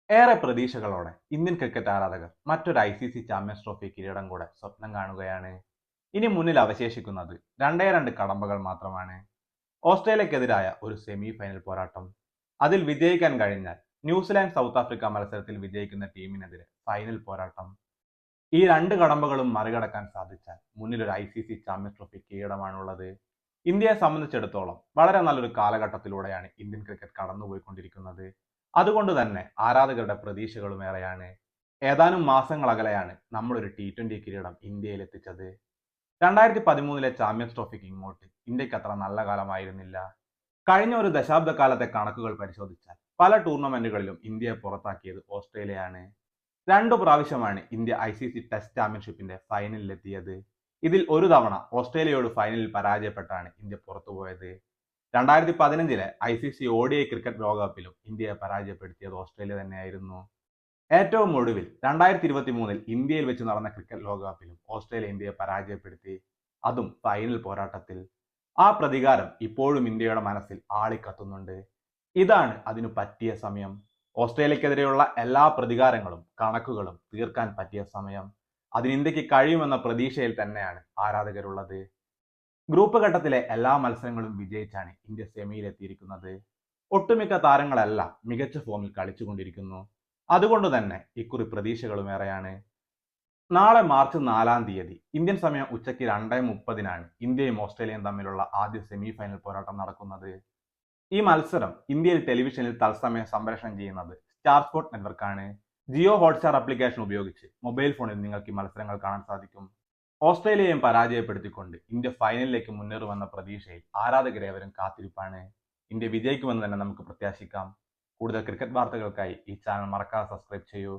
ഏറെ പ്രതീക്ഷകളോടെ Indian cricket ആരാധകർ മറ്റൊരു ICC ചാമ്പ്യൻസ് ട്രോഫി കിരീടം കൂടെ സ്വപ്നം കാണുകയാണ്. ഇനി മുന്നിൽ അവശേഷിക്കുന്നത് രണ്ടേ രണ്ട് കടമ്പകൾ മാത്രമാണ്. ഓസ്ട്രേലിയക്കെതിരായ ഒരു സെമി ഫൈനൽ പോരാട്ടം. അതിൽ വിജയിക്കാൻ കഴിഞ്ഞാൽ ന്യൂസിലാൻഡ് സൗത്ത് ആഫ്രിക്ക മത്സരത്തിൽ വിജയിക്കുന്ന ടീമിനെതിരെ ഫൈനൽ പോരാട്ടം. ഈ രണ്ട് കടമ്പകളും മറികടക്കാൻ സാധിച്ചാൽ മുന്നിൽ ഒരു ICC ചാമ്പ്യൻസ് ട്രോഫി കിരീടമാണുള്ളത്. ഇന്ത്യയെ സംബന്ധിച്ചിടത്തോളം വളരെ നല്ലൊരു കാലഘട്ടത്തിലൂടെയാണ് ഇന്ത്യൻ ക്രിക്കറ്റ് കടന്നുപോയിക്കൊണ്ടിരിക്കുന്നത്. അതുകൊണ്ട് തന്നെ ആരാധകരുടെ പ്രതീക്ഷകളും ഏറെയാണ്. ഏതാനും മാസങ്ങൾ അകലെയാണ് നമ്മളൊരു T20 കിരീടം ഇന്ത്യയിൽ എത്തിച്ചത്. 2013 ചാമ്പ്യൻസ് ട്രോഫിക്ക് ഇങ്ങോട്ട് ഇന്ത്യക്ക് അത്ര നല്ല കാലമായിരുന്നില്ല. കഴിഞ്ഞ ഒരു ദശാബ്ദ കാലത്തെ കണക്കുകൾ പരിശോധിച്ചാൽ പല ടൂർണമെന്റുകളിലും ഇന്ത്യയെ പുറത്താക്കിയത് ഓസ്ട്രേലിയയാണ്. 2 പ്രാവശ്യമാണ് ഇന്ത്യ ICC ടെസ്റ്റ് ചാമ്പ്യൻഷിപ്പിന്റെ ഫൈനലിലെത്തിയത്. ഇതിൽ ഒരു തവണ ഓസ്ട്രേലിയയോട് ഫൈനലിൽ പരാജയപ്പെട്ടാണ് ഇന്ത്യ പുറത്തുപോയത്. 2015 ICC ODI ക്രിക്കറ്റ് ലോകകപ്പിലും ഇന്ത്യയെ പരാജയപ്പെടുത്തിയത് ഓസ്ട്രേലിയ തന്നെയായിരുന്നു. ഏറ്റവും ഒടുവിൽ 2023 ഇന്ത്യയിൽ വെച്ച് നടന്ന ക്രിക്കറ്റ് ലോകകപ്പിലും ഓസ്ട്രേലിയ ഇന്ത്യയെ പരാജയപ്പെടുത്തി, അതും ഫൈനൽ പോരാട്ടത്തിൽ. ആ പ്രതികാരം ഇപ്പോഴും ഇന്ത്യയുടെ മനസ്സിൽ ആളിക്കത്തുന്നുണ്ട്. ഇതാണ് അതിനു പറ്റിയ സമയം. ഓസ്ട്രേലിയക്കെതിരെയുള്ള എല്ലാ പ്രതികാരങ്ങളും കണക്കുകളും തീർക്കാൻ പറ്റിയ സമയം. അതിന് ഇന്ത്യക്ക് കഴിയുമെന്ന പ്രതീക്ഷയിൽ തന്നെയാണ് ആരാധകരുള്ളത്. ഗ്രൂപ്പ് ഘട്ടത്തിലെ എല്ലാ മത്സരങ്ങളും വിജയിച്ചാണ് ഇന്ത്യ സെമിയിലെത്തിയിരിക്കുന്നത്. ഒട്ടുമിക്ക താരങ്ങളെല്ലാം മികച്ച ഫോമിൽ കളിച്ചുകൊണ്ടിരിക്കുന്നു. അതുകൊണ്ട് തന്നെ ഇക്കുറി പ്രതീക്ഷകളുമേറെയാണ്. നാളെ മാർച്ച് 4 ഇന്ത്യൻ സമയം ഉച്ചയ്ക്ക് 2:30 ഇന്ത്യയും ഓസ്ട്രേലിയയും തമ്മിലുള്ള ആദ്യ സെമി ഫൈനൽ പോരാട്ടം നടക്കുന്നത്. ഈ മത്സരം ഇന്ത്യയിൽ ടെലിവിഷനിൽ തത്സമയം സംപ്രേഷണം ചെയ്യുന്നത് സ്റ്റാർ സ്പോർട്ട് നെറ്റ്വർക്കാണ്. ജിയോ ഹോട്ട്സ്റ്റാർ ആപ്ലിക്കേഷൻ ഉപയോഗിച്ച് മൊബൈൽ ഫോണിൽ നിങ്ങൾക്ക് ഈ മത്സരങ്ങൾ കാണാൻ സാധിക്കും. ഓസ്ട്രേലിയയും പരാജയപ്പെടുത്തിക്കൊണ്ട് ഇന്ത്യ ഫൈനലിലേക്ക് മുന്നേറുമെന്ന പ്രതീക്ഷയിൽ ആരാധകരേവരും കാത്തിരിപ്പാണ്. ഇന്ത്യ വിജയിക്കുമെന്ന് തന്നെ നമുക്ക് പ്രത്യാശിക്കാം. കൂടുതൽ ക്രിക്കറ്റ് വാർത്തകൾക്കായി ഈ ചാനൽ മറക്കാതെ സബ്സ്ക്രൈബ് ചെയ്യൂ.